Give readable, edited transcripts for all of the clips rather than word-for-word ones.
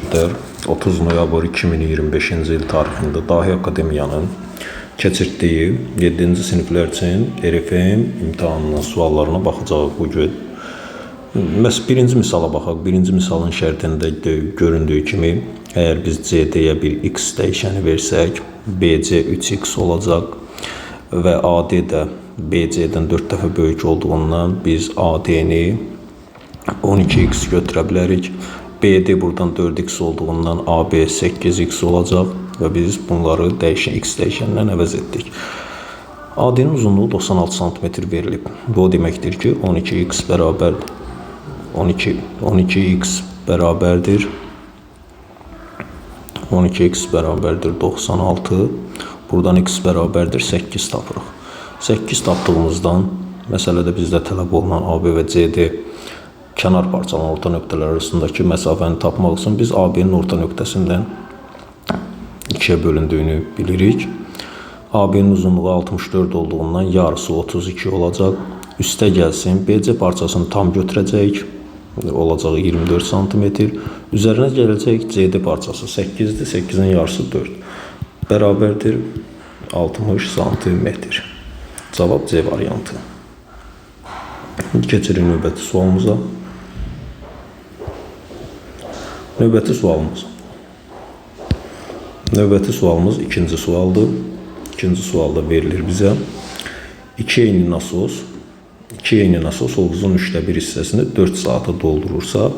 tarixdə 30 noyabr 2025-ci il tarixində Dahi Akademiyanın keçirtdiyi 7-ci siniflər üçün RFM imtahanının suallarına baxacağıq bugün. Məhz birinci misala baxaq. Birinci misalın şərtində göründüyü kimi, əgər biz CD-yə bir x dəyişəni versək, BC 3x olacaq və AD də BC-dən 4 dəfə böyük olduğundan biz AD-ni 12x götürə bilərik. BD buradan 4x olduğundan AB 8x olacaq və biz bunları x dəyişəndən əvəz etdik. AD-nin uzunluğu 96 cm verilib. Bu o deməkdir ki, 12x bərabərdir. 12x bərabərdir 96. Buradan x bərabərdir 8 tapırıq. 8 tapdığımızdan məsələdə bizdə tələb olunan AB və CD kənar parçalan orta nöqtələr arasındakı məsafəni tapmaq üçün biz AB-nin orta nöqtəsindən 2-yə bölündüyünü bilirik. AB-nin uzunluğu 64 olduğundan yarısı 32 olacaq. Üstə gəlsin, BC parçasını tam götürəcəyik. Olacaq 24 cm. Üzərinə gələcək CD parçası 8-dir. 8-in yarısı 4. Bərabərdir 60 cm. Cavab C variantı. Keçirik növbəti sualımıza. Növbəti sualımız ikinci sualdır. İkinci sualda verilir bizə. 2 eyni nasos hovuzun 1/3 hissəsini 4 saata doldurursa,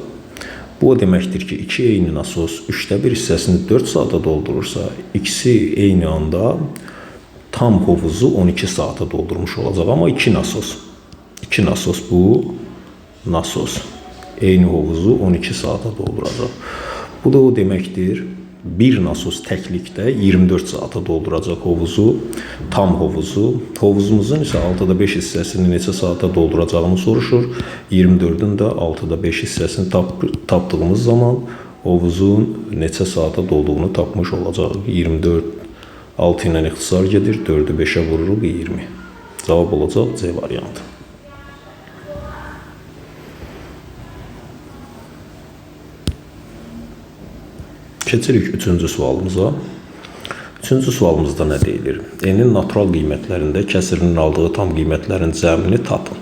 bu o deməkdir ki, 2 eyni nasos 1/3 hissəsini 4 saata doldurursa, ikisi eyni anda tam hovuzu 12 saata doldurmuş olacaq. Amma 2 nasos bu nasos eyni hovuzu 12 saata dolduracaq. Bu da o deməkdir, bir nasos təklikdə 24 saata dolduracaq hovuzu, tam hovuzu. Hovuzumuzun isə 6/5 hissəsini neçə saata dolduracağını soruşur. 24-ün də 6/5 hissəsini tapdığımız zaman hovuzun neçə saata dolduğunu tapmış olacaq. 24 6 ilə ixtisar gedir, 4-ü 5-ə vururuq 20. Cavab olacaq C variantı. Keçirik üçüncü sualımıza. Üçüncü sualımızda nə deyilir? N-in natural qiymətlərində kəsirinin aldığı tam qiymətlərin cəmini tapın.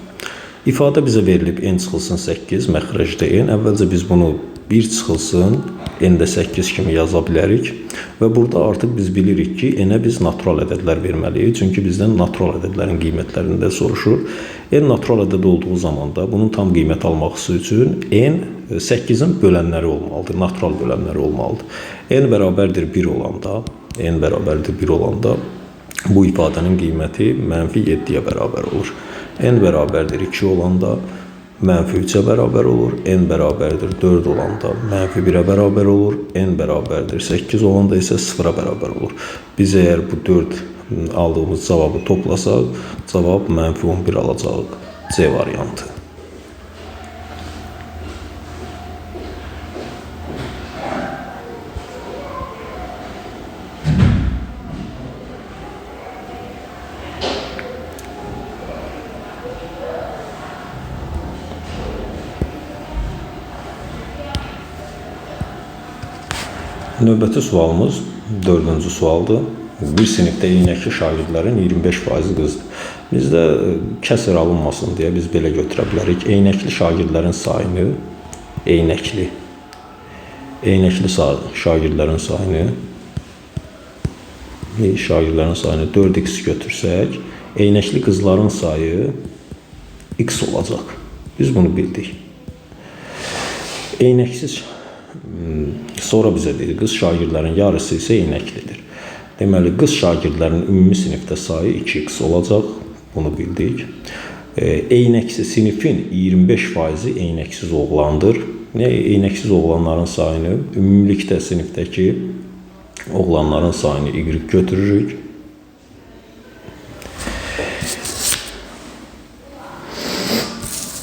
İfadə bizə verilib n çıxılsın 8, məxrəcdə n. Əvvəlcə biz bunu 1 çıxılsın n-də 8 kimi yaza bilərik. Və burada artıq biz bilirik ki, n-ə biz natural ədədlər verməliyik. Çünki bizdən natural ədədlərin qiymətlərində soruşur. N natural ədəd olduğu zaman da bunun tam qiymət alması üçün n 8-in bölənləri olmalıdır, natural bölənləri olmalıdır. N bərabərdir 1 olanda, bu ifadənin qiyməti -7-yə bərabər olur. N bərabərdir 2 olanda -3-ə bərabər olur. N bərabərdir 4 olanda -1-ə bərabər olur. N bərabərdir 8 olanda isə 0-a bərabər olur. Biz əgər bu 4 aldığımız cavabı toplasaq, cavab -11 alacaq. C variantı. Növbəti sualımız 4-cü sualdır. Bir sinifdə eynəkli şagirdlərin 25% qızdır. Bizdə kəsir alınmasın deyə biz belə götürə bilərik. Eynəkli şagirdlərin sayını, eynəkli şagirdlərin sayını 4x götürsək, eynəkli qızların sayı x olacaq. Biz bunu bildik. Eynəksiz sonra bizə deyir, qız şagirdlərin yarısı isə eynəklidir. Deməli, qız şagirdlərin ümumi sinifdə sayı 2x olacaq. Bunu bildik. Eynəksiz sinifin 25%-i eynəksiz oğlandır. Eynəksiz oğlanların sayını, ümumilikdə sinifdəki oğlanların sayını y götürürük.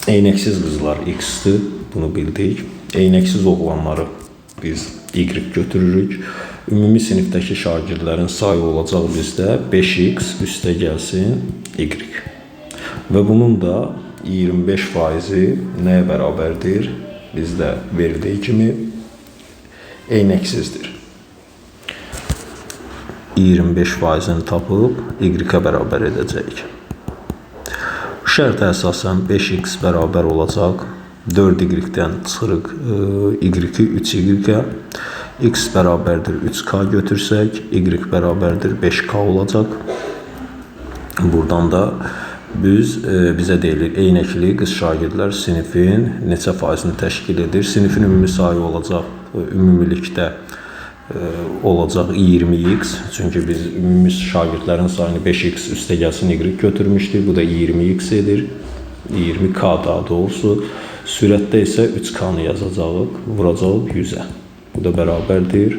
Eynəksiz qızlar x-dir. Bunu bildik. Eynəksiz oğlanları biz y götürürük. Ümumi sinifdəki şagirdlərin sayı olacaq bizdə 5x üstə gəlsin y. Və bunun da 25%-i nəyə bərabərdir? Bizdə verildiyi kimi eyneksizdir. 25%-ni tapıb y-ə bərabər edəcəyik. Şərtə əsasən 5x bərabər olacaq 4y-dən çıxırıq y-i 3y-ə, x bərabərdir 3k götürsək, y bərabərdir 5k olacaq. Buradan da bizə deyilir, eynəkli qız şagirdlər sinifin neçə faizini təşkil edir? Sinifin ümumi sayı olacaq, ümumilikdə olacaq 20x. Çünki biz ümumi şagirdlərin sayını 5x üstə gəlsin y götürmüşdük. Bu da 20x edir. 20k daha doğrusu. Sürətdə isə 3k-nı yazacağıq, vuracağıq 100-ə. Bu da bərabərdir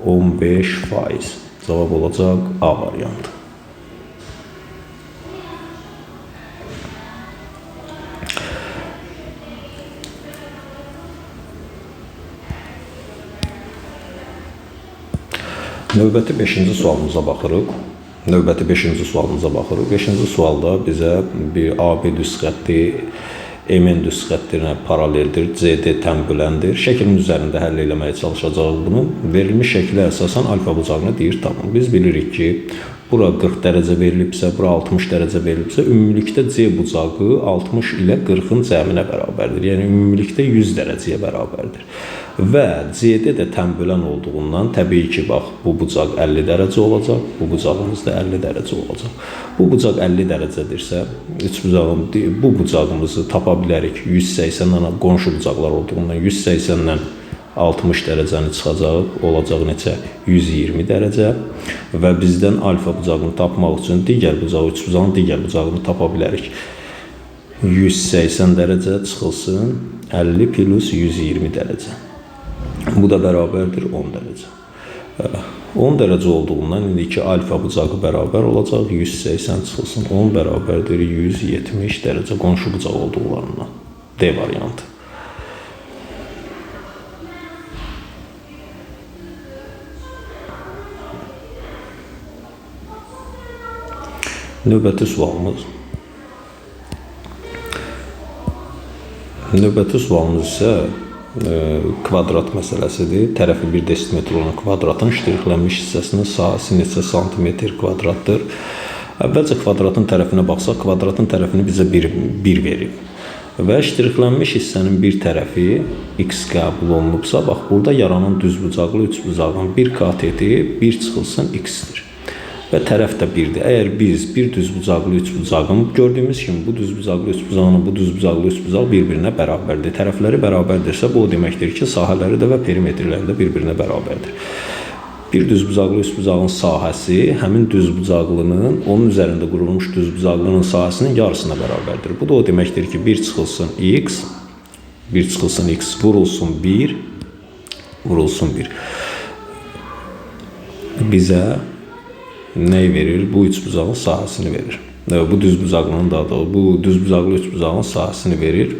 15%. Cavab olacaq A variantı. Növbəti 5-ci sualımıza baxırıq. 5-ci sualda bizə bir AB düz xətti MN düz xəttinə paraleldir, CD tənbüləndir. Şəklin üzərində həll eləməyə çalışacağıq bunu. Verilmiş şəklə əsasən alfa bucağını deyir tapın. Biz bilirik ki, bura 40 dərəcə verilibsə, bura 60 dərəcə verilibsə, ümumilikdə C bucağı 60 ilə 40-ın cəminə bərabərdir. Yəni, ümumilikdə 100 dərəcəyə bərabərdir. Və CD də tənbülən olduğundan təbii ki, bax, bu bucaq 50 dərəcə olacaq, bu bucağımız da 50 dərəcə olacaq. Bu bucaq 50 dərəcədirsə, bu bucağımızı tapa bilərik 180-dən, qonşu bucaqlar olduğundan 180-dən 60 dərəcəni çıxacaq, olacaq neçə? 120 dərəcə və bizdən alfa bucağını tapmaq üçün digər bucağı, üç bucağın digər bucağını tapa bilərik. 180 dərəcə çıxılsın, 50 plus 120 dərəcə. Bu da bərabərdir 10 dərəcə. 10 dərəcə olduğundan indiki alfa bucağı bərabər olacaq, 180 çıxılsın, 10 bərabərdir 170 dərəcə qonşu bucaq olduqlarından. D variantı. Növbəti sualımız isə kvadrat məsələsidir. Tərəfi 1 desimetr olan kvadratın ştrixlənmiş hissəsinin sahəsi neçə santimetr kvadratdır? Əvvəlcə kvadratın tərəfinə baxsaq, kvadratın tərəfini bizə 1 verib. Və ştrixlənmiş hissənin bir tərəfi x qəbul olunubsa, bax, burada yaranan düzbucaqlı üçbucağın bir kateti 1 çıxılsın x-dir. Və tərəf də 1-dir. Əgər biz bir düzbucaqlı üçbucağın, gördüyümüz kimi bu düzbucaqlı üçbucağın bu düzbucaqlı üçbucaq bir-birinə bərabərdir. Tərəfləri bərabərdirsə, bu o deməkdir ki, sahələri də və perimetrləri də bir-birinə bərabərdir. Bir düzbucaqlı üçbucağın sahəsi həmin düzbucaqlının, onun üzərində qurulmuş düzbucaqlının sahəsinin yarısına bərabərdir. Bu da o deməkdir ki, 1 çıxılsın x, 1 çıxılsın x, vurulsun 1, vurulsun 1. Bizə nəyi verir? Bu üçbucağın sahəsini verir. Bu düzbucaqlının bu düzbucaqlı üçbucağın sahəsini verir.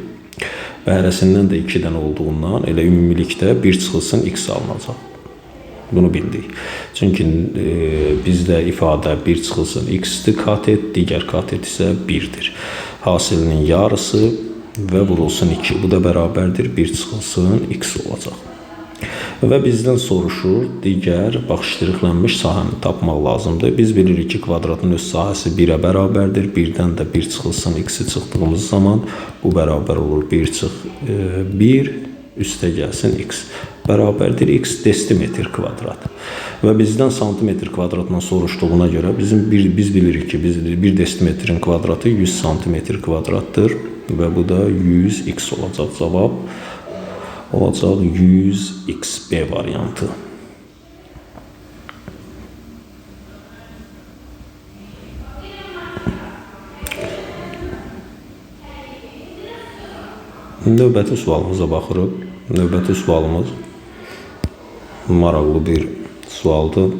Və hərəsindən də 2 dənə olduğundan elə ümumilikdə 1 çıxılsın x alınacaq. Bunu bildik. Çünki bizdə ifadə 1 çıxılsın x-dir katet, digər katet isə 1-dir. Hasilinin yarısı və vurulsun 2. Bu da bərabərdir 1 çıxılsın x olacaq. Və bizdən soruşur, digər, bax, ştrixlənmiş sahəni tapmaq lazımdır. Biz bilirik ki, kvadratın öz sahəsi 1-ə bərabərdir. 1-dən də 1 çıxılsın x-i çıxdığımız zaman bu bərabər olur 1 çıx 1 üstə gəlsin x. Bərabərdir x desimetr kvadrat. Və bizdən santimetr kvadratından soruşduğuna görə biz bilirik ki, 1 desimetrin kvadratı 100 santimetr kvadratdır və bu da 100x olacaq cavab. Olacaq 100x B variantı. Növbəti sualımıza baxırıq. Növbəti sualımız maraqlı bir sualdır.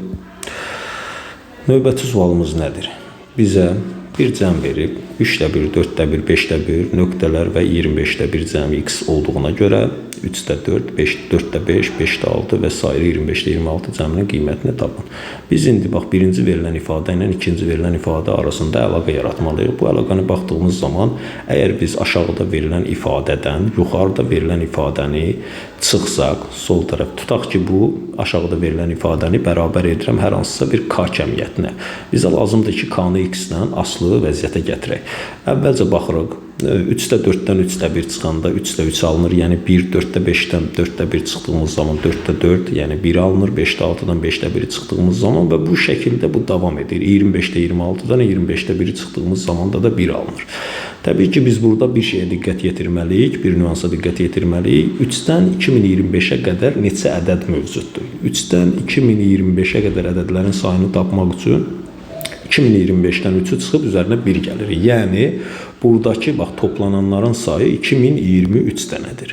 Növbəti sualımız nədir? Bizə bir cəm verib, 3-də 1, 4-də 1, 5-də 1 nöqtələr və 25-də 1 cəmi x olduğuna görə 3-də 4, 4-də 5, 5-də 6 və s. 25-də 26 cəminin qiymətini tapın. Biz indi bax birinci verilən ifadə ilə ikinci verilən ifadə arasında əlaqə yaratmalıyıq. Bu əlaqəni baxdığımız zaman əgər biz aşağıda verilən ifadədən yuxarıda verilən ifadəni çıxsaq, sol tərəf tutaq ki, bu aşağıda verilən ifadəni bərabər edirəm hər hansısa bir k kəmiyyətinə. Bizə lazımdır ki, k-nı x-lə asılı vəziyyətə gətirək. Əvvəlcə baxırıq. 3-də 4-dən 3-də 1 çıxanda 3-də 3 alınır. Yəni 1, 4-də 5-dən 4-də 1 çıxdığımız zaman 4-də 4, yəni 1 alınır. 5-də 6-dan 5-də 1 çıxdığımız zaman və bu şəkildə bu davam edir. 25-də 26-dan 25-də 1 çıxdığımız zamanda da 1 alınır. Təbii ki, biz burada bir şeyə diqqət yetirməliyik, bir nüansa diqqət yetirməliyik. 3-dən 2025-ə qədər neçə ədəd mövcuddur? 3-dən 2025-ə qədər ədədlərin sayını tapmaq üçün 2025-dən 3-ü çıxıb üzərinə 1 gəlir. Yəni, buradakı bax, toplananların sayı 2023 dənədir.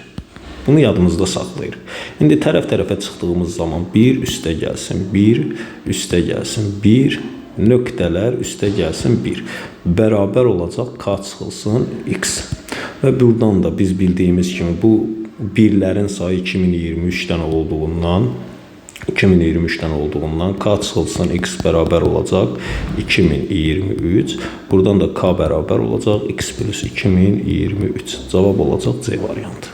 Bunu yadımızda saxlayırıq. İndi tərəf-tərəfə çıxdığımız zaman 1 üstə gəlsin, 1 üstə gəlsin, 1 nöqtələr üstə gəlsin 1. Bərabər olacaq k çıxılsın x. Və buradan da biz bildiyimiz kimi bu birlərin sayı 2023-dən olduğundan k çıxılsın x bərabər olacaq 2023. Buradan da k bərabər olacaq x plus 2023. Cavab olacaq C variantı.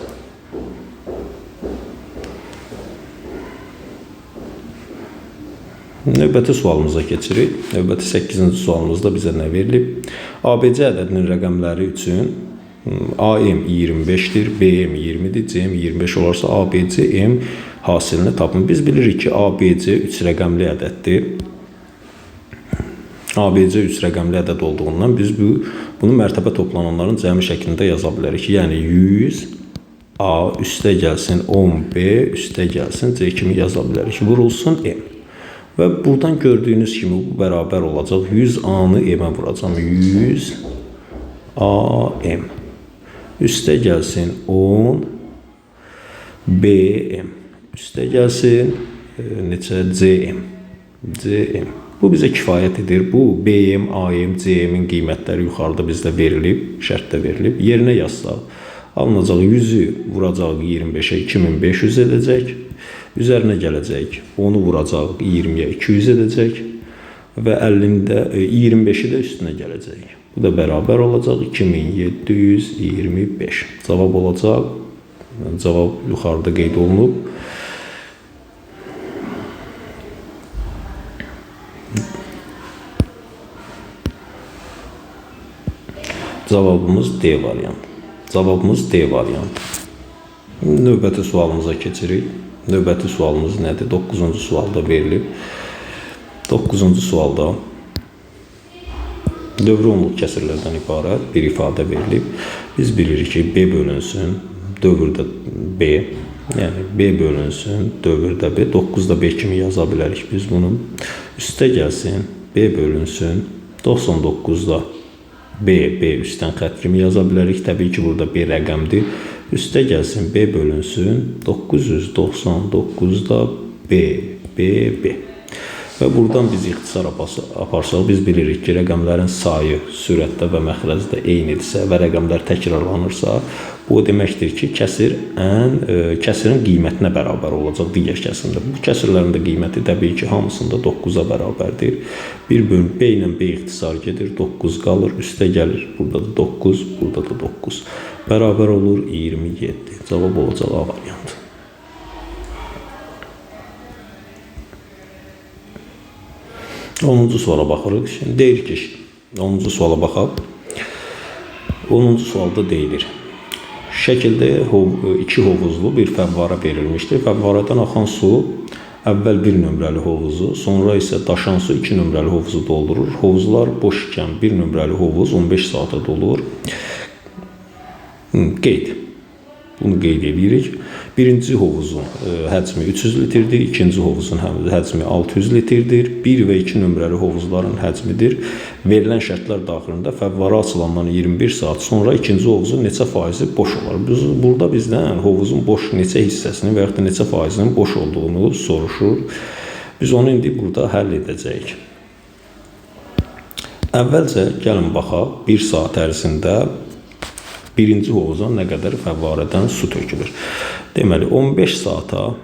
Növbəti sualımıza keçirik. Növbəti 8-ci sualımızda bizə nə verilib? ABC ədədinin rəqəmləri üçün AM 25-dir, BM 20-dir, CM 25 olarsa ABC M hasilini tapın. Biz bilirik ki, ABC 3 rəqəmli ədəddir. ABC 3 rəqəmli ədəd olduğundan biz bunu mərtəbə toplananların cəmi şəklində yaza bilərik. Yəni 100 A üstə gəlsin 10B üstə gəlsin C kimi yaza bilərik. Vurulsun M. Və buradan gördüyünüz kimi bu bərabər olacaq. 100 A-nı M-ə vuracam. 100 AM. Üstə gəlsin 10 BM. Üstə gəlsin neçə CM. CM. Bu bizə kifayət edir. Bu BM, AM, CM-in qiymətləri yuxarıda bizdə verilib, şərtdə verilib. Yerinə yazsaq, alınacaq 100-ü vuracaq 25-ə 2500 edəcək. Üzərinə gələcək, onu vuracaq 20-yə 200 edəcək və 25-i də üstünə gələcək. Bu da bərabər olacaq 2725. Cavab olacaq, cavab yuxarıda qeyd olunub. Cavabımız D variantı. Cavabımız D variantı. Növbəti sualımıza keçirik. Növbəti sualımız nədir? 9-cu sualda verilib. 9-cu sualda dövrü onluq kəsirlərdən ibarət bir ifadə verilib. Biz bilirik ki, B bölünsün, dövrdə B, yəni B bölünsün, dövrdə B, 9-da B kimi yaza bilərik biz bunu. Üstə gəlsin, B bölünsün, 99-da B üstdən xət kimi yaza bilərik. Təbii ki, burada B rəqəmdir. Üstə gəlsin, B bölünsün, 999-da B. Və buradan biz ixtisar aparsaq, biz bilirik ki, rəqəmlərin sayı sürətdə və məxrəcdə eynidirsə və rəqəmlər təkrarlanırsa, bu deməkdir ki, kəsirin qiymətinə bərabər olacaq digər kəsimdə. Bu kəsirlərin də qiyməti təbii ki, hamısında 9-a bərabərdir. Bir bölüm B ilə B ixtisar gedir, 9 qalır, üstə gəlir, burada da 9, burada da 9. Bərabər olur 27. Cavab olacaq A variantı. Onuncu suala baxırıq. Şimdi deyir ki, 10-cu suala baxaq. 10-cu sualda deyilir. Şəkildə iki hovuzlu bir fəvvara verilmişdir. Fəvvaradan axan su əvvəl bir nömrəli hovuzu, sonra isə daşan su 2 nömrəli hovuzu doldurur. Hovuzlar boş ikən bir nömrəli hovuz 15 saata dolur. Qeyd. Bunu qeyd edirik. Birinci hovuzun həcmi 300 litrdir, ikinci hovuzun həcmi 600 litrdir. 1 və 2 nömrəli hovuzların həcmidir. Verilən şərtlər daxilində fəvvara açılandan 21 saat sonra ikinci hovuzun neçə faizi boş olar? Burada bizdən hovuzun boş neçə hissəsinin və yaxud da neçə faizinin boş olduğunu soruşur. Biz onu indi burada həll edəcəyik. Əvvəlcə gəlin baxaq, 1 saat ərzində birinci hovuza nə qədər fəvvarədən su tökülür. Deməli 15 saata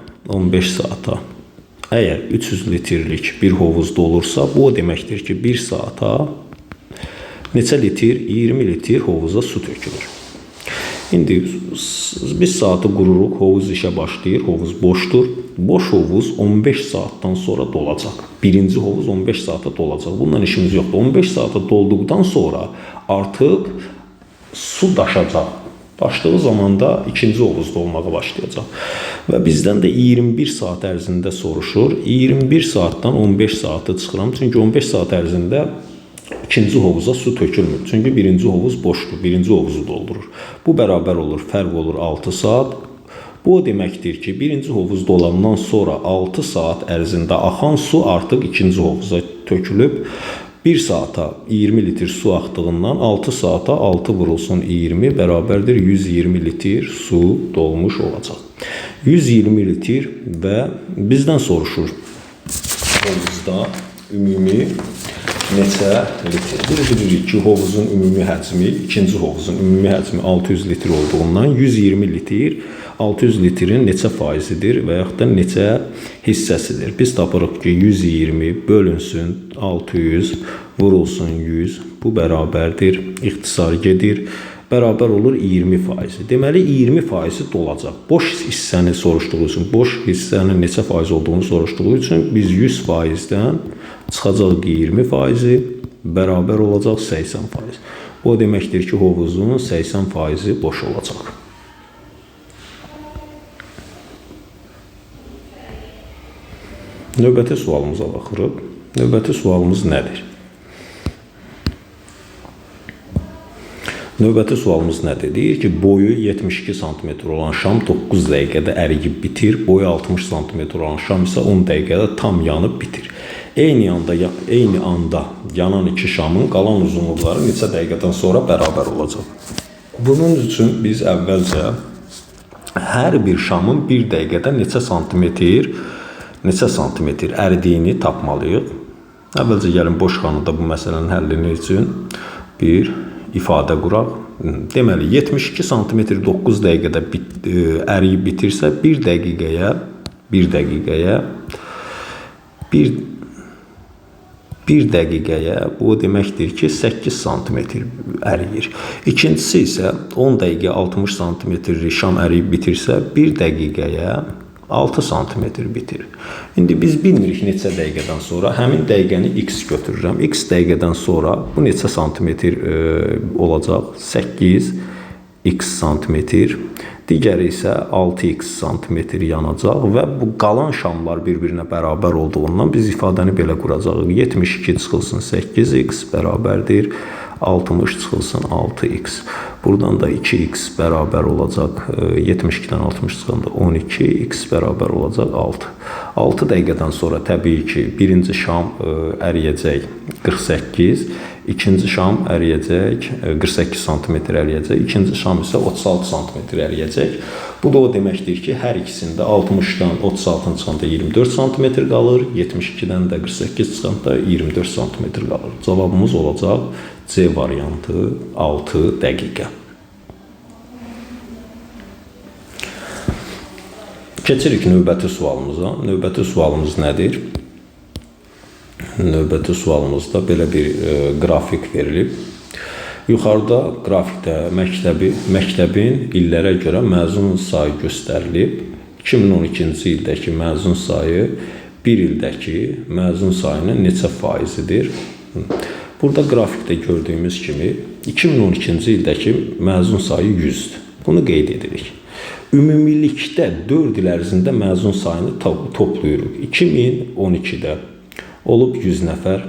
əgər 300 litrlik bir hovuz dolursa, bu o deməkdir ki, 1 saata neçə litr? 20 litr hovuza su tökülür. İndi biz saatı qururuq, hovuz işə başlayır, hovuz boşdur. Boş hovuz 15 saatdan sonra dolacaq. Birinci hovuz 15 saata dolacaq. Bundan işimiz yoxdur. 15 saata dolduqdan sonra artıq su daşacaq. Daşdığı zaman da ikinci hovuz dolmağa başlayacaq. Və bizdən də 21 saat ərzində soruşur. 21 saatdan 15 saatı çıxıram. Çünki 15 saat ərzində ikinci hovuza su tökülmür. Çünki birinci hovuz boşdur. Birinci hovuzu doldurur. Bu bərabər olur. Fərq olur 6 saat. Bu o deməkdir ki, birinci hovuz dolandan sonra 6 saat ərzində axan su artıq ikinci hovuza tökülüb. 1 saata 20 litr su axdığından 6 saata 6 vurulsun 20 bərabərdir 120 litr su dolmuş olacaq. 120 litr və bizdən soruşur hovuzda ümumi neçə litr? Biz bilirik ki, hovuzun ümumi həcmi, ikinci hovuzun ümumi həcmi 600 litr olduğundan 120 litr 600 litrin neçə faizidir və yaxud da neçə hissəsidir? Biz tapırıq ki, 120 bölünsün 600 vurulsun 100 bu bərabərdir. İxtisar gedir. Bərabər olur 20%. Deməli 20% dolacaq. Boş hissəni soruşduğu üçün, boş hissənin neçə faiz olduğunu soruşduğu üçün biz 100%-dən çıxacaq 20%, bərabər olacaq 80%. Bu deməkdir ki, hovuzun 80% boş olacaq. Növbəti sualımıza baxırıq. Növbəti sualımız nədir? Növbəti sualımız nədir? Deyir ki, boyu 72 cm olan şam 9 dəqiqədə əriyib bitir, boyu 60 cm olan şam isə 10 dəqiqədə tam yanıb bitir. Eyni anda yanan iki şamın qalan uzunluqları neçə dəqiqədən sonra bərabər olacaq? Bunun üçün biz əvvəlcə hər bir şamın bir dəqiqədə neçə santimetr əridiyini tapmalıyıq. Əvvəlcə gəlin boş xanada bu məsələnin həllini üçün bir ifadə quraq. Deməli 72 cm 9 dəqiqədə əriyib bitirsə, bir dəqiqəyə bu deməkdir ki, 8 cm əriyir. İkincisi isə 10 dəqiqə 60 cm şam əriyib bitirsə, bir dəqiqəyə 6 cm bitir. İndi biz bilmirik neçə dəqiqədən sonra həmin dəqiqəni x götürürəm. X dəqiqədən sonra bu neçə santimetr olacaq? 8x santimetr. Digəri isə 6x santimetr yanacaq və bu qalan şamlar bir-birinə bərabər olduğundan biz ifadəni belə quracağıq. 72 çıxılsın 8x bərabərdir 60 çıxılsın 6x. Buradan da 2x bərabər olacaq. 72-dən 60 çıxanda 12x bərabər olacaq 6. 6 dəqiqədən sonra təbii ki, birinci şam əriyəcək 48, ikinci şam əriyəcək 48 cm əriyəcək, ikinci şam isə 36 cm əriyəcək. Bu da o deməkdir ki, hər ikisində 60-dan 36-dan çıxanda 24 cm qalır, 72-dən də 48 çıxanda 24 cm qalır. Cavabımız olacaq C variantı 6 dəqiqə. Keçirik növbəti sualımıza. Növbəti sualımız nədir? Növbəti sualımızda belə bir qrafik verilib. Yuxarıda qrafikdə məktəbin illərə görə məzun sayı göstərilib. 2012-ci ildəki məzun sayı bir ildəki məzun sayının neçə faizidir? Burada qrafikdə gördüyümüz kimi 2012-ci ildəki məzun sayı 100-dür. Bunu qeyd edirik. Ümumilikdə 4 il ərzində məzun sayını toplayırıq. 2012-də olub 100 nəfər,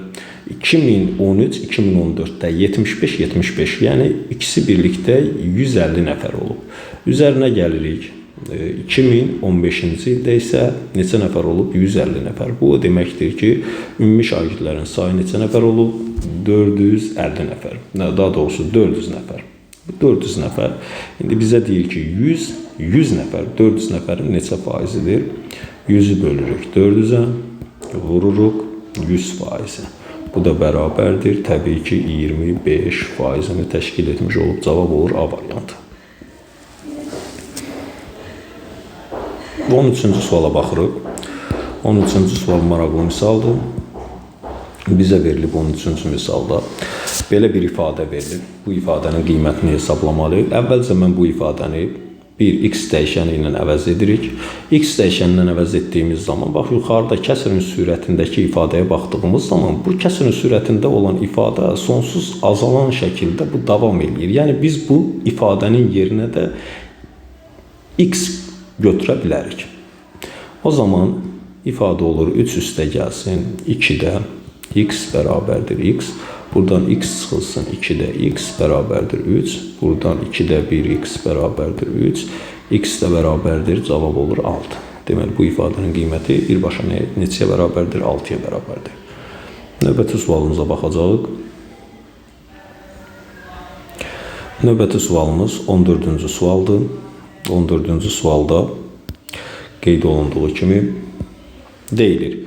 2013-2014-də 75-75, yəni ikisi birlikdə 150 nəfər olub. Üzərinə gəlirik. 2015-ci ildə isə neçə nəfər olub? 150 nəfər. Bu o deməkdir ki, ümumi şagirdlərin sayı neçə nəfər olub? 450 nəfər. Daha doğrusu 400 nəfər. 400 nəfər. İndi bizə deyir ki, 100 nəfər, 400 nəfərin neçə faizidir? 100-ü bölürük 400-ə, vururuq 100%. Bu da bərabərdir. Təbii ki, 25%-ni təşkil etmiş olub. Cavab olur A variantı. 13-cü suala baxırıq. 13-cü sual maraqlı misaldır. Bizə verilib 13-cü misalda belə bir ifadə verilir. Bu ifadənin qiymətini hesablamalıyıq. Əvvəlcə mən bu ifadəni bir x dəyişəni ilə əvəz edirik. X dəyişənindən əvəz etdiyimiz zaman, bax, yuxarıda kəsrin sürətindəki ifadəyə baxdığımız zaman, bu kəsrin sürətində olan ifadə sonsuz azalan şəkildə bu davam edir. Yəni, biz bu ifadənin yerinə də x götürə bilərik. O zaman ifadə olur 3 üstə gəlsin 2-də x bərabərdir x. Buradan x çıxılsın 2-də x bərabərdir 3. Buradan 2-də 1x bərabərdir 3. X də bərabərdir, cavab olur 6. Deməli, bu ifadənin qiyməti birbaşa neçəyə bərabərdir? 6-ya bərabərdir. Növbəti sualımıza baxacağıq. Növbəti sualımız 14-cü sualdır. 14-cü sualda qeyd olunduğu kimi deyilir.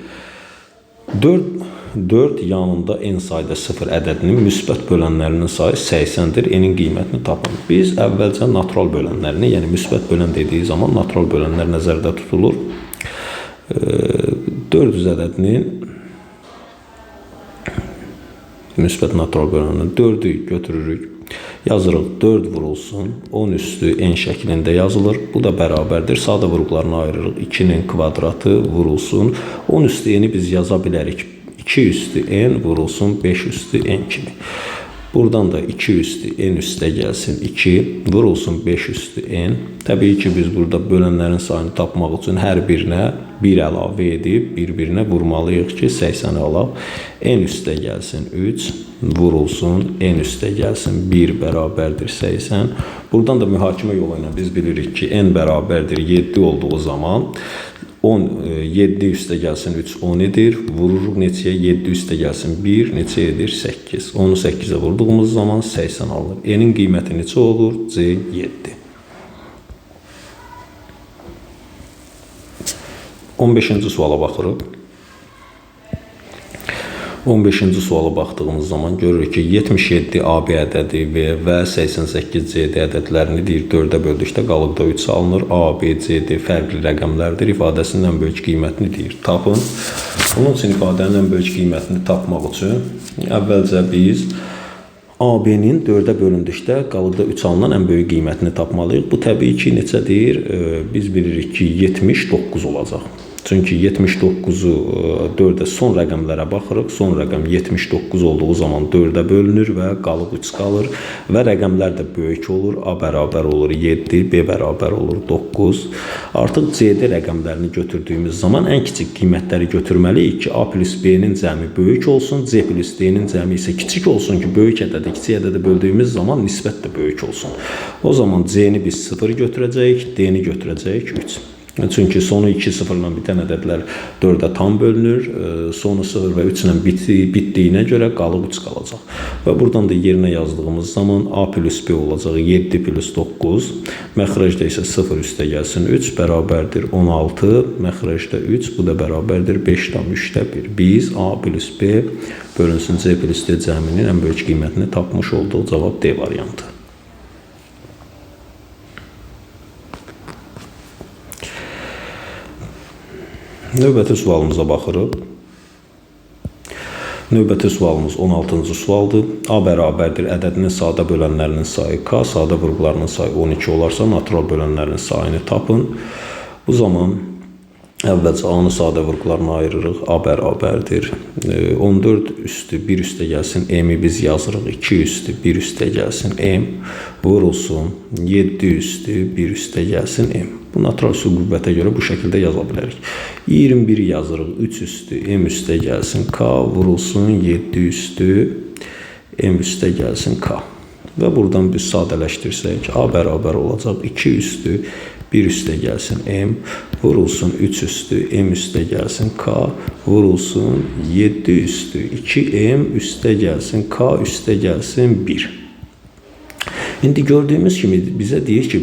4 yanında n sayda 0 ədədinin müsbət bölənlərinin sayı 80-dir. N'in qiymətini tapın. Biz əvvəlcə natural bölənlərini, yəni müsbət bölən dediyi zaman natural bölənlər nəzərdə tutulur. 400 ədədinin müsbət natural bölənlərini 4'ü götürürük. Yazırıq 4 vurulsun 10 üstü n şəklində yazılır. Bu da bərabərdir. Sadə vurğularını ayırırıq. 2'nin kvadratı vurulsun 10 üstü n'i biz yaza bilərik. 2 üstü n vurulsun 5 üstü n kimi. Buradan da 2 üstü n üstə gəlsin 2 vurulsun 5 üstü n. Təbii ki, biz burada bölənlərin sayını tapmaq üçün hər birinə 1 əlavə edib bir-birinə vurmalıyıq ki, 80'i alaq. N üstə gəlsin 3 vurulsun n üstə gəlsin 1 bərabərdir 80. Buradan da mühakimə yolu ilə biz bilirik ki, n bərabərdir 7 olduğu zaman 7 üstə gəlsin 3 10 edir. Vururuq neçəyə? 7 üstə gəlsin 1 neçə edir? 8. 10'u 8'e vurduğumuz zaman 80 alınır. N'in qiyməti neçə olur? C 7. 15-ci suala baxırıq. 15-ci suala baxdığımız zaman görürük ki, 77 AB ədədi və 88 CD ədədlərini deyir 4'ə böldükdə qalıqda 3 alınır. A, B, CD fərqli rəqəmlərdir. İfadəsinin ən böyük qiymətini deyir tapın. Bunun üçün ifadənin ən böyük qiymətini tapmaq üçün əvvəlcə biz AB-nin 4'ə bölündükdə qalıqda 3 alınan ən böyük qiymətini tapmalıyıq. Bu təbii ki, neçədir? Biz bilirik ki, 79 olacaq. Çünki 79'u 4'ə son rəqəmlərə baxırıq. Son rəqəm 79 olduğu zaman 4'ə bölünür və qalıq 3 qalır. Və rəqəmlər də böyük olur. A bərabər olur 7, B bərabər olur 9. Artıq CD rəqəmlərini götürdüyümüz zaman ən kiçik qiymətləri götürməliyik ki, A plus B-nin cəmi böyük olsun, C plus D-nin cəmi isə kiçik olsun ki, böyük ədədə kiçik ədədə böldüyümüz zaman nisbət də böyük olsun. O zaman C-ni biz 0 götürəcəyik, D-ni götürəcəyik 3. Çünki sonu 2 sıfırla bitən ədədlər 4'ə tam bölünür. Sonu 0 və 3 ilə bitdiyinə görə qalıq 3 qalacaq. Və buradan da yerinə yazdığımız zaman A plus B olacaq 7 plus 9. Məxrəcdə isə 0 üstə gəlsin 3 bərabərdir 16. Məxrəcdə 3 bu da bərabərdir 5/3'də 1. Biz A plus B bölünsün C plus D cəminin ən böyük qiymətini tapmış olduq. Cavab D variantı. Növbəti sualımıza baxırıq. Növbəti sualımız 16-cı sualdır. A bərabərdir ədədinin sadə bölənlərinin sayı K, sadə vurğularının sayı 12 olarsa, natural bölənlərin sayını tapın. Bu zaman əvvəlcə A-nı sadə vurğularına ayırırıq. A bərabərdir 14 üstü 1 üstə gəlsin M-i biz yazırıq. 2 üstü 1 üstə gəlsin M vurulsun 7 üstü 1 üstə gəlsin M. Bu natural üstü qüvvətə görə bu şəkildə yaza bilərik. 21 yazırıq 3 üstü M üstə gəlsin K vurulsun 7 üstü M üstə gəlsin K. Və buradan biz sadələşdirsək A bərabər olacaq 2 üstü 1 üstə gəlsin M vurulsun 3 üstü M üstə gəlsin K vurulsun 7 üstü 2 M üstə gəlsin K üstə gəlsin 1. İndi gördüyümüz kimi bizə deyir ki,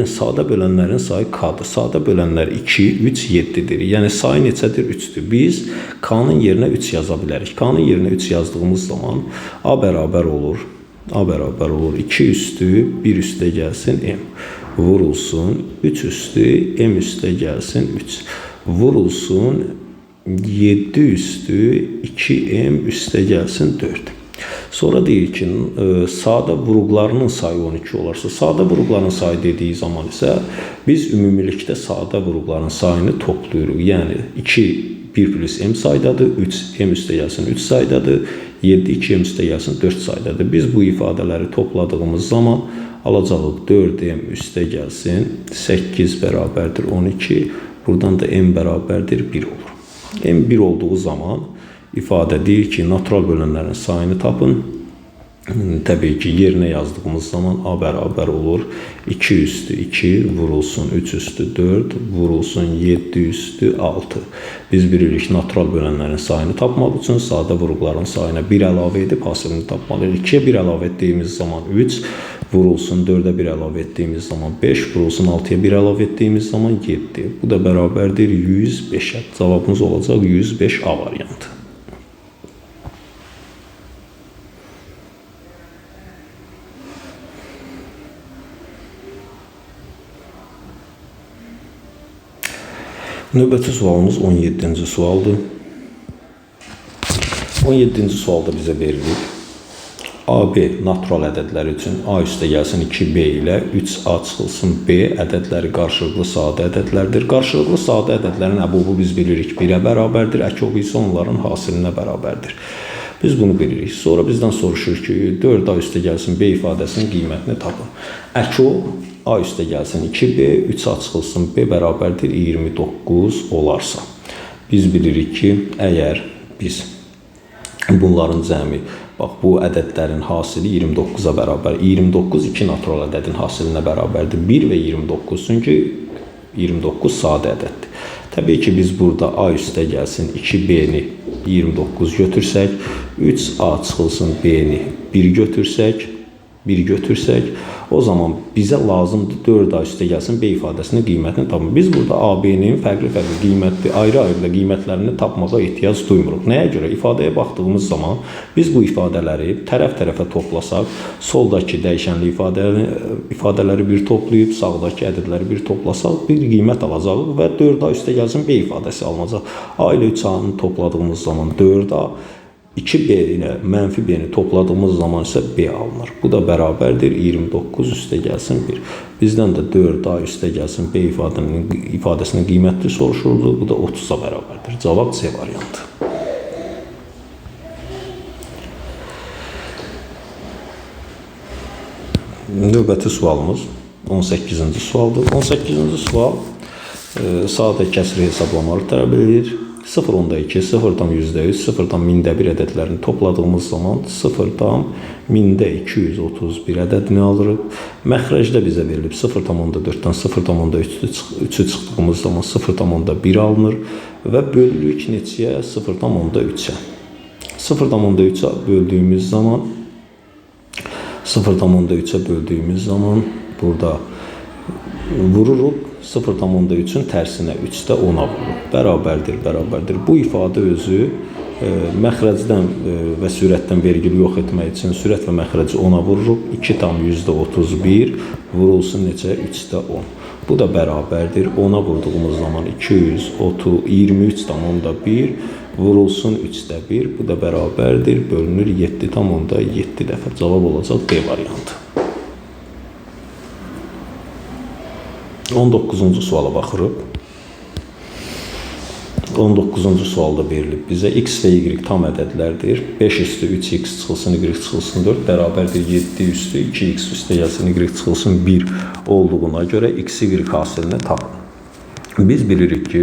sadə bölənlərin sayı K-dır. Sadə bölənlər 2, 3, 7'dir. Yəni sayı neçədir? 3'dür. Biz K-nın yerinə 3 yaza bilərik. K-nın yerinə 3 yazdığımız zaman A bərabər olur 2 üstü 1 üstə gəlsin M vurulsun 3 üstü m üstə gəlsin 3 vurulsun 7 üstü 2m üstə gəlsin 4. Sonra deyir ki, sadə vuruqlarının sayı 12 olarsa, sadə vuruqların sayı dediği zaman isə biz ümumilikdə sadə vuruqların sayını toplayırıq. Yəni 2 1 plus m saydadır, 3 m üstə gəlsin 3 saydadır, 7 2 m üstə gəlsin 4 saydadır. Biz bu ifadələri topladığımız zaman alacağıq 4m üstə gəlsin 8 bərabərdir 12. Buradan da m bərabərdir 1 olur. M 1 olduğu zaman ifadə deyir ki, natural bölənlərin sayını tapın. Təbii ki, yerinə yazdığımız zaman a bərabər olur 2 üstü 2 vurulsun 3 üstü 4 vurulsun 7 üstü 6. Biz bilirik natural bölənlərin sayını tapmaq üçün sadə vuruqların sayına 1 əlavə edib hasilini tapmalıyıq. 2'ye 1 əlavə etdiyimiz zaman 3 vurulsun 4'e 1 əlavə etdiyimiz zaman 5 vurulsun 6'ya 1 əlavə etdiyimiz zaman 7. Bu da bərabərdir 105'e. Cavabımız olacaq 105 A variantı. Növbəti sualımız 17-ci sualdır. 17-ci sualda bizə verilir. AB natural ədədlər üçün A üstə gəlsin 2B ilə 3A çıxılsın B ədədləri qarşılıqlı sadə ədədlərdir. Qarşılıqlı sadə ədədlərin əbubu biz bilirik 1'ə bərabərdir, əkobu isə onların hasilinə bərabərdir. Biz bunu bilirik. Sonra bizdən soruşur ki, 4A üstə gəlsin B ifadəsinin qiymətini tapın. Əkob A üstə gəlsin 2B, 3A çıxılsın B bərabərdir 29 olarsa. Biz bilirik ki, əgər biz bunların cəmi, bax bu ədədlərin hasili 29'a bərabər. 29 2 natural ədədin hasilinə bərabərdir. 1 və 29, çünki 29 sadə ədəddir. Təbii ki, biz burada A üstə gəlsin 2B-ni 29 götürsək, 3A çıxılsın B-ni 1 götürsək, o zaman bizə lazımdır 4A üstə gəlsin B ifadəsinin qiymətini tapmaq. Biz burada AB-nin fərqli qiymətli, ayrı-ayrı qiymətlərini tapmağa ehtiyac duymuruq. Nəyə görə? İfadəyə baxdığımız zaman biz bu ifadələri tərəf-tərəfə toplasaq, soldakı dəyişənli ifadələri bir toplayıb, sağdakı ədədləri bir toplasaq, bir qiymət alacağıq və 4A üstə gəlsin B ifadəsi alınacaq. A ilə 3A-nı topladığımız zaman 4A, 2B ilə mənfi B-ni topladığımız zaman isə B alınır. Bu da bərabərdir 29 üstə gəlsin 1. Bizdən də 4A üstə gəlsin B ifadəsinin qiymətli soruşuldu. Bu da 30'a bərabərdir. Cavab C variantı. Növbəti sualımız 18-ci sualdır. 18-ci sual sadə kəsri hesablamaları tələb edir. 0,2, 0,3, 0,1 ədədlərini topladığımız zaman 0,231 ədədini alırıq. Məxrəcdə bizə verilib 0,4-dən 0,3'ü çıxdığımız zaman 0,1 alınır və bölülük neçəyə? 0,3'ə. 0,3'ə böldüyümüz zaman burada vururuq. 0,3'ün tərsinə 3'də 10'a vururuq. Bərabərdir. Bu ifadə özü məxrəcdən və sürətdən vergili yox etmək üçün sürət və məxrəci 10'a vururuq. 2,31 vurulsun neçə? 3'də 10. Bu da bərabərdir. 10'a vurduğumuz zaman 23,1 vurulsun 3'də 1. Bu da bərabərdir. Bölünür 7,7 dəfə. Cavab olacaq B variantı. 19-cu suala baxırıq. 19-cu sualda verilib bizə x və y tam ədədlərdir. 5 üstü 3x çıxılsın y çıxılsın 4 bərabərdir 7 üstü 2x üstə gəlsin y çıxılsın 1 olduğuna görə x, y hasilini tapın. Biz bilirik ki,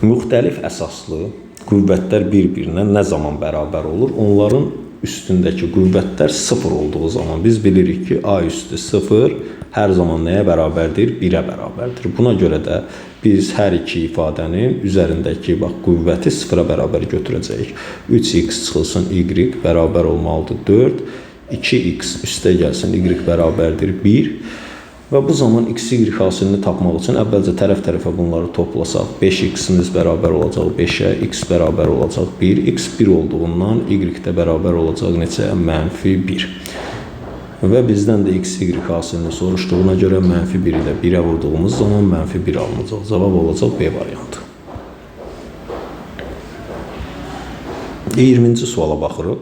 müxtəlif əsaslı qüvvətlər bir-birinə nə zaman bərabər olur? Onların üstündəki qüvvətlər 0 olduğu zaman biz bilirik ki, a üstü 0 hər zaman nəyə bərabərdir? 1'ə bərabərdir. Buna görə də biz hər iki ifadənin üzərindəki qüvvəti 0'a bərabər götürəcəyik. 3x çıxılsın y bərabər olmalıdır 4. 2x üstə gəlsin y bərabərdir 1. Və bu zaman x, y hasilini tapmaq üçün əvvəlcə tərəf-tərəfə bunları toplasaq 5x-imiz bərabər olacaq 5'ə, x bərabər olacaq 1, x 1 olduğundan y də bərabər olacaq neçə? -1. Və bizdən də x, y hasilini soruşduğuna görə -1 ilə 1'ə vurduğumuz zaman -1 alınacaq. Cavab olacaq B variantı. 20-ci suala baxırıq.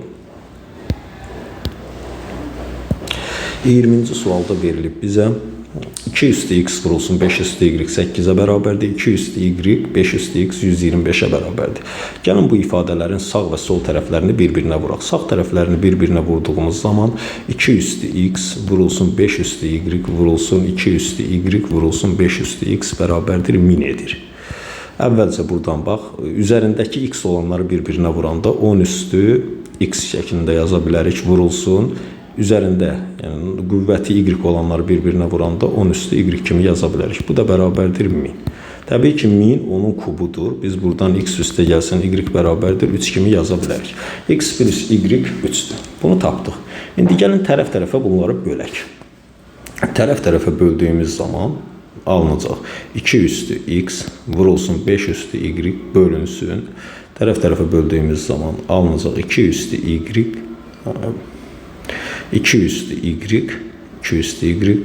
20-ci sualda verilib bizə 2 üstü x vurulsun 5 üstü y 8'ə bərabərdir. 2 üstü y 5 üstü x 125'ə bərabərdir. Gəlin bu ifadələrin sağ və sol tərəflərini bir-birinə vuraq. Sağ tərəflərini bir-birinə vurduğumuz zaman 2 üstü x vurulsun 5 üstü y vurulsun 2 üstü y vurulsun 5 üstü x bərabərdir 1000 edir. Əvvəlcə buradan bax, üzərindəki x olanları bir-birinə vuranda 10 üstü x şəklində yaza bilərik vurulsun. Üzərində, yəni qüvvəti y olanları bir-birinə vuranda 10 üstü y kimi yaza bilərik. Bu da bərabərdir 1000. Təbii ki, 1000 onun kubudur. Biz buradan x üstə gəlsin, y bərabərdir 3 kimi yaza bilərik. X plus y 3'dür. Bunu tapdıq. İndi gəlin tərəf-tərəfə bunları bölək. Tərəf-tərəfə böldüyümüz zaman alınacaq. 2 üstü x vurulsun 5 üstü y bölünsün. Tərəf-tərəfə böldüyümüz zaman alınacaq 2 üstü y 2 üstü y, 2 üstü y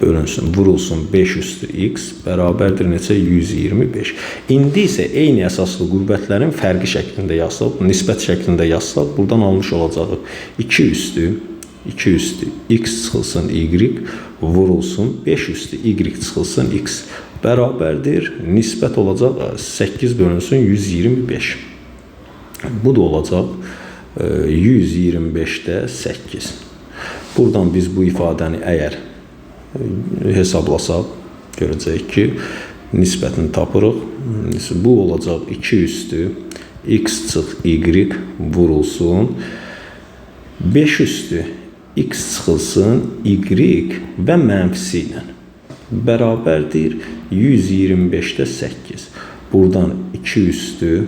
bölünsün, vurulsun 5 üstü x bərabərdir neçə? 125. İndi isə eyni əsaslı qüvvətlərin fərqi şəklində yazsaq, nisbət şəklində yazsaq, buradan almış olacaq 2 üstü x çıxılsın y vurulsun 5 üstü y çıxılsın x bərabərdir. Nisbət olacaq 8 bölünsün 125. Bu da olacaq 125'də 8. Buradan biz bu ifadəni əgər hesablasaq, görəcəyik ki, nisbətini tapırıq. Bu olacaq 2 üstü x çıx y vurulsun 5 üstü x çıxılsın y və mənfisi ilə bərabərdir 125'də 8. Buradan 2 üstü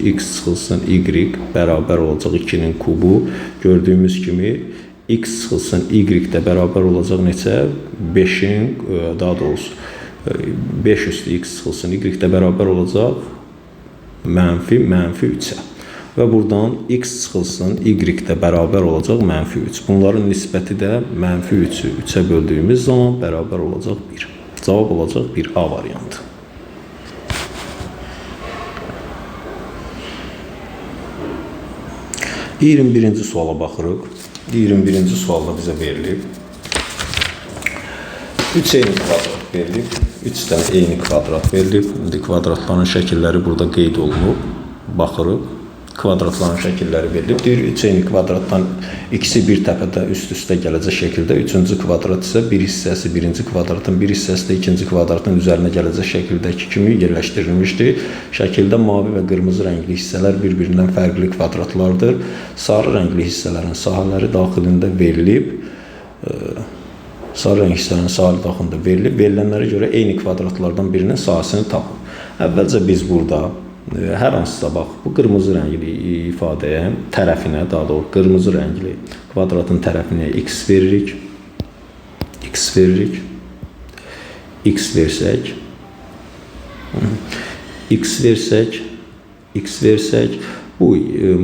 x çıxılsın y bərabər olacaq 2'nin kubu. Gördüyümüz kimi x çıxılsın y də bərabər olacaq neçə? 5'in, daha doğrusu 5 üstü x çıxılsın y də bərabər olacaq mənfi 3'ə. Və buradan x çıxılsın y də bərabər olacaq -3. Bunların nisbəti də -3'ü 3'ə böldüyümüz zaman bərabər olacaq 1. Cavab olacaq 1A variantı. 21-ci suala baxırıq. 21-ci sualda bizə verilib 3 eyni kvadrat verilib. 3 dənə eyni kvadrat verilib. İndi kvadratların şəkilləri burada qeyd olunub. Baxırıq. Kvadratların şəkilləri verilib. Deyir 3 eyni kvadratdan ikisi bir təpədə üst-üstə gələcək şəkildə, 3-cü kvadrat isə bir hissəsi birinci kvadratın, bir hissəsi də ikinci kvadratın üzərinə gələcək şəkildəki kimi yerləşdirilmişdir. Şəkildə mavi və qırmızı rəngli hissələr bir-birindən fərqli kvadratlardır. Sarı rəngli hissələrin sahələri daxilində verilib. Sarı rəng hissələrin sahələri daxilində verilib. Verilənlərə görə eyni kvadratlardan birinin sahəsini tapın. Əvvəlcə biz burada hər hansısa bax, bu qırmızı rəngli ifadəyə, tərəfinə, daha doğrusu qırmızı rəngli kvadratın tərəfinə x veririk. X versək, bu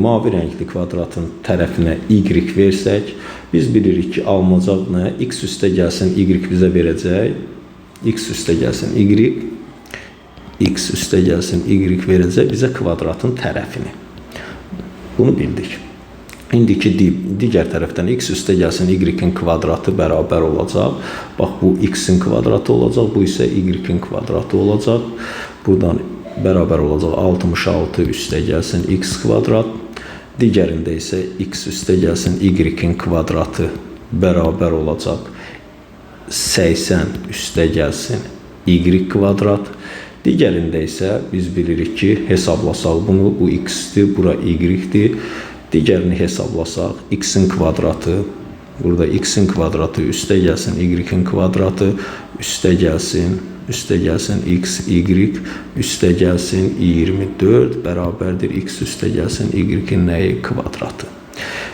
mavi rəngli kvadratın tərəfinə y versək, biz bilirik ki, alınacaq nə? X üstə gəlsin, y bizə verəcək. X üstə gəlsin, y verəcək bizə kvadratın tərəfini. Bunu bildik. İndiki digər tərəfdən x üstə gəlsin, y-in kvadratı bərabər olacaq. Bax, bu x-in kvadratı olacaq, bu isə y-in kvadratı olacaq. Buradan bərabər olacaq 66 üstə gəlsin x kvadrat. Digərində isə x üstə gəlsin, y-in kvadratı bərabər olacaq 80 üstə gəlsin y kvadrat. Digərində isə biz bilirik ki, hesablasaq bunu, bu x-dir, bura y-dir. Digərini hesablasaq, x-in kvadratı, burada x-in kvadratı üstə gəlsin, y-in kvadratı, üstə gəlsin x, y, üstə gəlsin 24, bərabərdir x üstə gəlsin y-in nəyi? Kvadratı.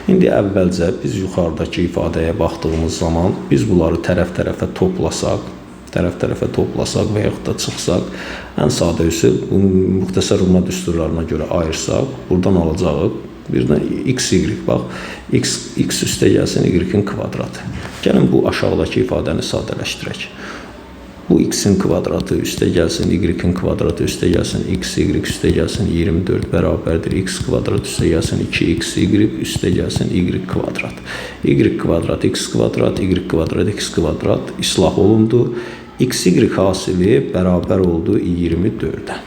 İndi əvvəlcə biz yuxarıdakı ifadəyə baxdığımız zaman, biz bunları tərəf-tərəfə toplasaq və yaxud da çıxsaq, ən sadə üsul, bunu müxtəsər ruma düsturlarına görə ayırsaq, buradan alacağıq Birdən x, y, bax, x üstə gəlsin y-in kvadratı. Gəlin bu aşağıdakı ifadəni sadələşdirək. Bu x-in kvadratı üstə gəlsin y-in kvadratı üstə gəlsin x, y üstə gəlsin 24 bərabərdir x kvadrat üstə gəlsin 2x, y üstə gəlsin y kvadrat. Y kvadrat x kvadrat, y kvadrat x kvadrat islah olundu. X, y hasili bərabər oldu 24-ə.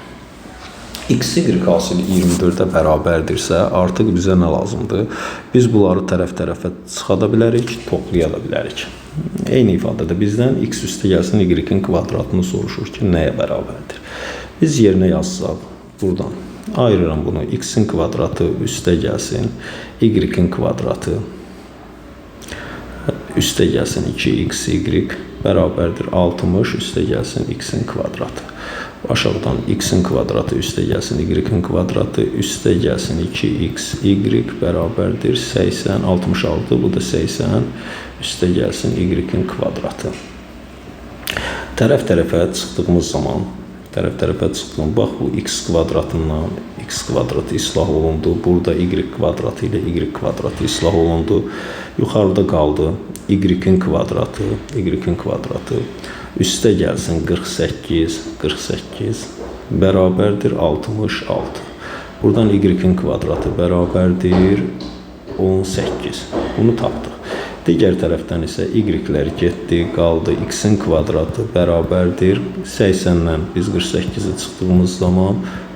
X, y hasili 24-ə bərabərdirsə, artıq bizə nə lazımdır? Biz bunları tərəf-tərəfə çıxada bilərik, toplaya da bilərik. Eyni ifadədə bizdən x üstə gəlsin y-in kvadratını soruşur ki, nəyə bərabərdir? Biz yerinə yazsaq, buradan ayırıram bunu. X-in kvadratı üstə gəlsin y-in kvadratı üstə gəlsin 2x, y bərabərdir 60 üstə gəlsin x-in kvadratı. Aşağıdan x-in kvadratı üstə gəlsin y-in kvadratı üstə gəlsin 2x, y bərabərdir 80, 66, bu da 80 üstə gəlsin y-in kvadratı. Tərəf-tərəfə çıxdığımız zaman, bax bu x kvadratından x kvadratı islah olundu. Burada y kvadratı ilə y kvadratı islah olundu. Yuxarıda qaldı y-in kvadratı üstə gəlsin 48 bərabərdir 66. Buradan y-in kvadratı bərabərdir 18. Bunu tapdıq. Digər tərəfdən isə y-lər getdi, qaldı x-in kvadratı bərabərdir 80-dən biz 48-i çıxdığımız zaman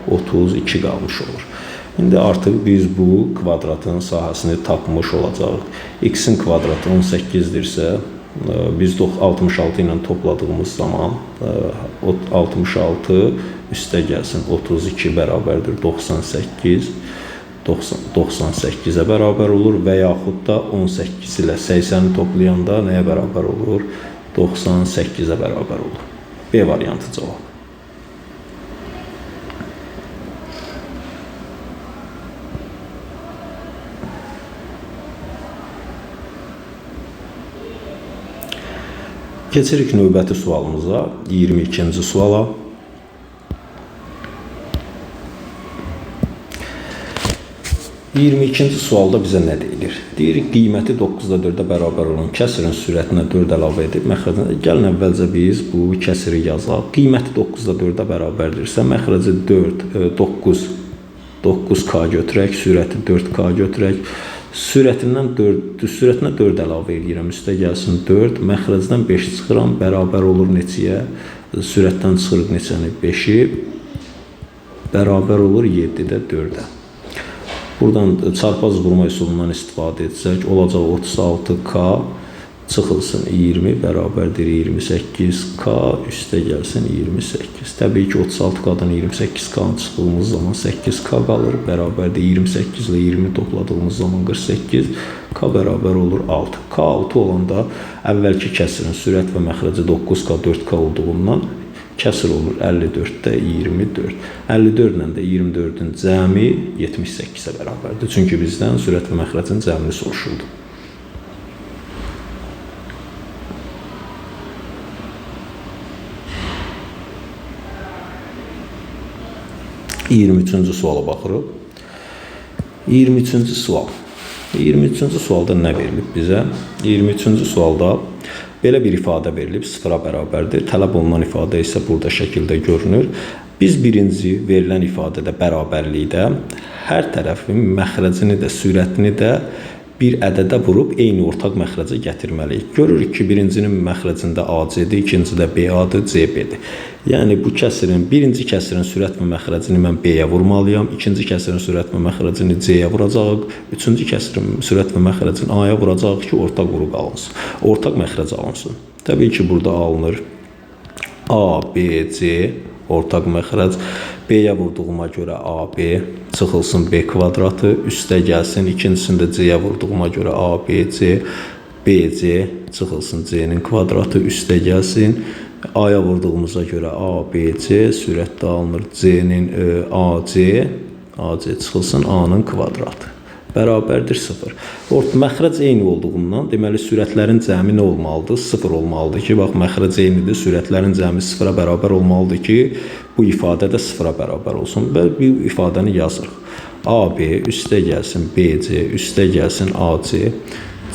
32 qalmış olur. İndi artıq biz bu kvadratın sahəsini tapmış olacaq. X-in kvadratı 18-dirsə, biz 66 ilə topladığımız zaman 66 üstə gəlsin 32 bərabərdir 98. 98-ə bərabər olur və yaxud da 18 ilə 80-i toplayanda nəyə bərabər olur? 98-ə bərabər olur. B variantı cavab. Keçirik növbəti sualımıza, 22-ci suala. Sualda bizə nə deyilir? Deyirik, qiyməti 9-da 4-ə bərabər olan kəsirin sürətinə 4 əlavə edib məxrəcə. Gəlin əvvəlcə biz bu kəsiri yazaq. Qiyməti 9-da 4-ə bərabərdirsə, məxrəcə 9k götürək, sürəti 4k götürək. Sürətinə 4 əlavə edirəm, üstə gəlsin 4, məxrəcdən 5 çıxıram, bərabər olur neçəyə? Sürətdən çıxırıq neçəni? 5-i, bərabər olur 7-də 4-ə. Buradan çarpaz vurma üsulundan istifadə etsək, olacaq 36k çıxılsın 20 bərabərdir 28k üstə gəlsin 28. Təbii ki 36k'dan 28k'nı çıxdığımız zaman 8k qalır, bərabərdir 28 ilə 20 topladığımız zaman 48k bərabər olur 6. K 6 olanda əvvəlki kəsirin sürət və məxrəci 9k 4k olduğundan kəsir olur 54-də 24. 54 ilə də 24-ün cəmi 78-ə bərabərdir. Çünki bizdən sürət və məxrəcin cəmini soruşuldu. Suala baxırıq. 23-cü sual. 23-cü sualda nə verilib bizə? 23-cü sualda belə bir ifadə verilib, 0-a bərabərdir. Tələb olunan ifadə isə burada şəkildə görünür. Biz birinci verilən ifadədə bərabərlikdə hər tərəfin məxrəcini də, sürətini də bir ədədə vurub eyni ortaq məxrəcə gətirməliyik. Görürük ki, birincinin məxrəcində AC-dir, ikincidə BA-dır, CB-dir. Yəni, bu kəsirin, birinci kəsirin sürət və məxrəcini mən B-yə vurmalıyam, ikinci kəsirin sürət və məxrəcini C-yə vuracaq, üçüncü kəsirin sürət və məxrəcini A-ya vuracaq ki, ortaq vuruq alınsın, ortaq məxrəc alınsın. Təbii ki, burada alınır A, B, C, ortaq məxrəc. B-yə vurduğuma görə AB çıxılsın B kvadratı, üstə gəlsin. İkincisində C-yə vurduğuma görə ABC, BC çıxılsın C-nin kvadratı, üstə gəlsin. A-ya vurduğumuza görə ABC, sürətdə alınır C-nin AC çıxılsın A-nın kvadratı. Bərabərdir 0. Məxrəc eyni olduğundan, deməli, sürətlərin cəmi nə olmalıdır? 0 olmalıdır ki, bax, məxrəc eynidir, sürətlərin cəmi 0-a bərabər olmalıdır ki, bu ifadə də 0-a bərabər olsun və bu ifadəni yazırıq. AB üstə gəlsin BC, üstə gəlsin AC,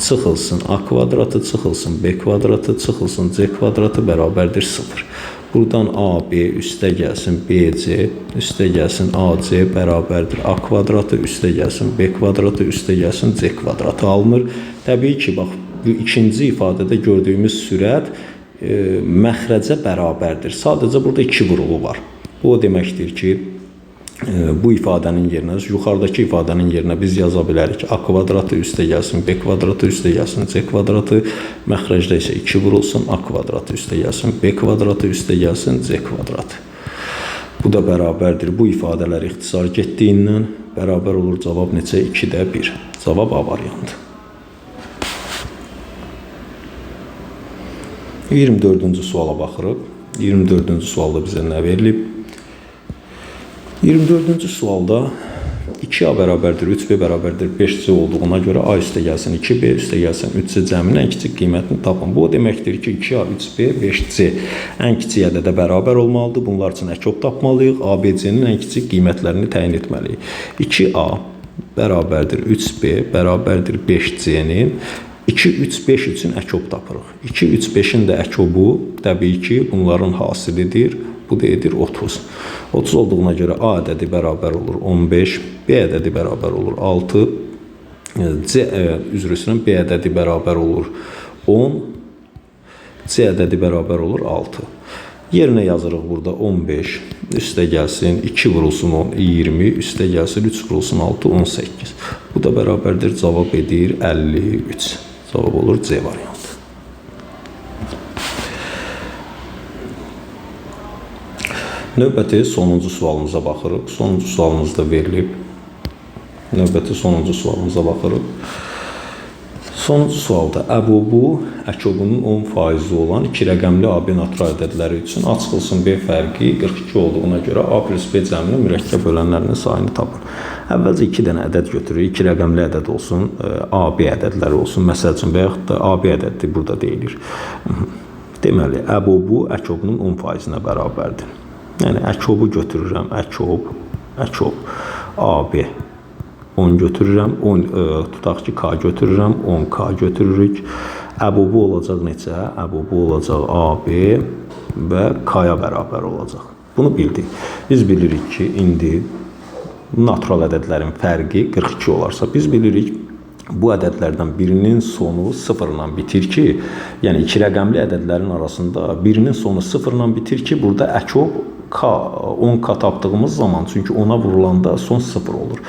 çıxılsın A kvadratı, çıxılsın B kvadratı, çıxılsın C kvadratı bərabərdir 0. Buradan AB üstə gəlsin BC, üstə gəlsin AC bərabərdir A kvadratı, üstə gəlsin B kvadratı, üstə gəlsin C kvadratı alınır. Təbii ki, bax, bu ikinci ifadədə gördüyümüz sürət məxrəcə bərabərdir. Sadəcə burada 2 vurğu var. Bu o deməkdir ki, bu ifadənin yerinə, yuxarıdakı ifadənin yerinə biz yaza bilərik. A kvadratı üstə gəlsin, B kvadratı üstə gəlsin, C kvadratı. Məxrəcdə isə 2 vurulsun. A kvadratı üstə gəlsin, B kvadratı üstə gəlsin, C kvadratı. Bu da bərabərdir. Bu ifadələr ixtisar getdiyindən bərabər olur. Cavab neçə? 2-də 1. Cavab A variantı. 24-cü suala baxırıq. 24-cü sualda bizə nə verilib? 24-cü sualda 2A bərabərdir 3B bərabərdir 5C olduğuna görə A üstə gəlsin 2B üstə gəlsin 3C cəminin ən kiçik qiymətini tapın. Bu o deməkdir ki, 2A, 3B, 5C ən kiçik ədədə bərabər olmalıdır. Bunlar üçün əkop tapmalıyıq. ABC-nin ən kiçik qiymətlərini təyin etməliyik. 2A bərabərdir 3B bərabərdir 5C-nin 2, 3, 5 üçün əkop tapırıq. 2, 3, 5-in də əkobu təbii ki, bunların hasilidir. Bu da edir 30. 30 olduğuna görə A ədədi bərabər olur 15, B ədədi bərabər olur 6, üzr istəyirəm, B ədədi bərabər olur 10, C ədədi bərabər olur 6. Yerinə yazırıq burada 15, üstə gəlsin 2 vurulsun 10, 20, üstə gəlsin 3 vurulsun 6, 18. Bu da bərabərdir, cavab edir 53. Cavab olur C variantı. Növbəti sonuncu sualımıza baxırıq. Sonuncu sualımızda verilib. Növbəti sonuncu sualımıza baxırıq. Sonuncu sualda əbubu əkobunun 10% olan 2 rəqəmli AB natural ədədləri üçün A çıxılsın B fərqi 42 olduğuna görə A plus B cəminin mürəkkəb bölənlərinin sayını tapın. Əvvəlcə 2 dənə ədəd götürürük. 2 rəqəmli ədəd olsun, AB ədədləri olsun. Məsəl üçün, və yaxud da AB ədədi burada deyilir. Deməli, əbubu əkobunun 10%-nə bərabərdir. Yəni, əkobu götürürəm, əkob, AB 10 götürürəm, tutaq ki, K götürürəm, 10K götürürük. Əbubu olacaq neçə? Əbubu olacaq AB və K-ya bərabər olacaq. Bunu bildik. Biz bilirik ki, indi natural ədədlərin fərqi 42 olarsa, biz bilirik, bu ədədlərdən birinin sonu 0 ilə bitir ki, yəni 2 rəqəmli ədədlərin arasında birinin sonu 0 ilə bitir ki, burada əkob K, 10K tapdığımız zaman, çünki ona vurulanda son 0 olur.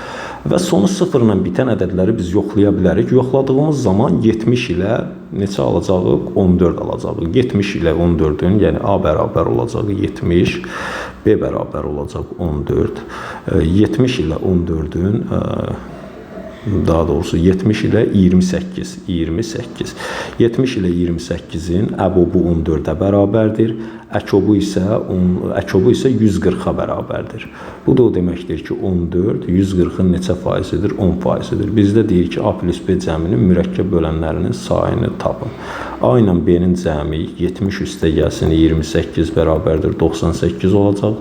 Və sonu 0 ilə bitən ədədləri biz yoxlaya bilərik. Yoxladığımız zaman 70 ilə neçə alacağıq? 14 alacağıq. 70 ilə 14-ün, yəni A bərabər olacaq 70, B bərabər olacaq 14. 70 ilə 14-ün, daha doğrusu 70 ilə 28. 70 ilə 28-in əbubu 14-ə bərabərdir. Əkobu isə 140-a bərabərdir. Bu da o deməkdir ki, 14 140-ın neçə faizidir? 10%-dir. Bizdə deyir ki, A plus B cəminin mürəkkəb bölənlərinin sayını tapın. A ilə B-nin cəmi 70 üstə gəlsin 28 bərabərdir 98 olacaq.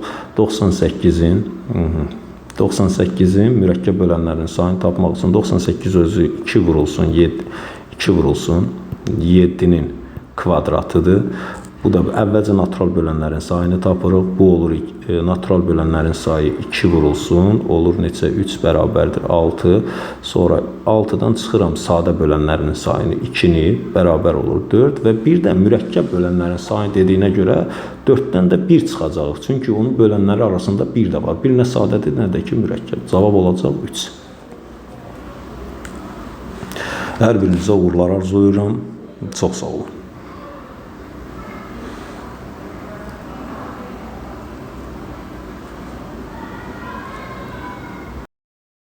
98-in mürəkkəb bölənlərinin sayını tapmaq üçün 98 özü 2 vurulsun 7-nin kvadratıdır. Bu da əvvəlcə natural bölənlərin sayını tapırıq. Bu olur, natural bölənlərin sayı 2 vurulsun, olur neçə? 3 bərabərdir 6. Sonra 6-dan çıxıram sadə bölənlərin sayını 2-ni, bərabər olur 4. Və bir də mürəkkəb bölənlərin sayını dediyinə görə 4-dən də 1 çıxacaq. Çünki onun bölənləri arasında 1 də var. Bir nə sadədir, nə də ki mürəkkəb. Cavab olacaq 3. Hər birinizə uğurlar arzulayıram. Çox sağ olun.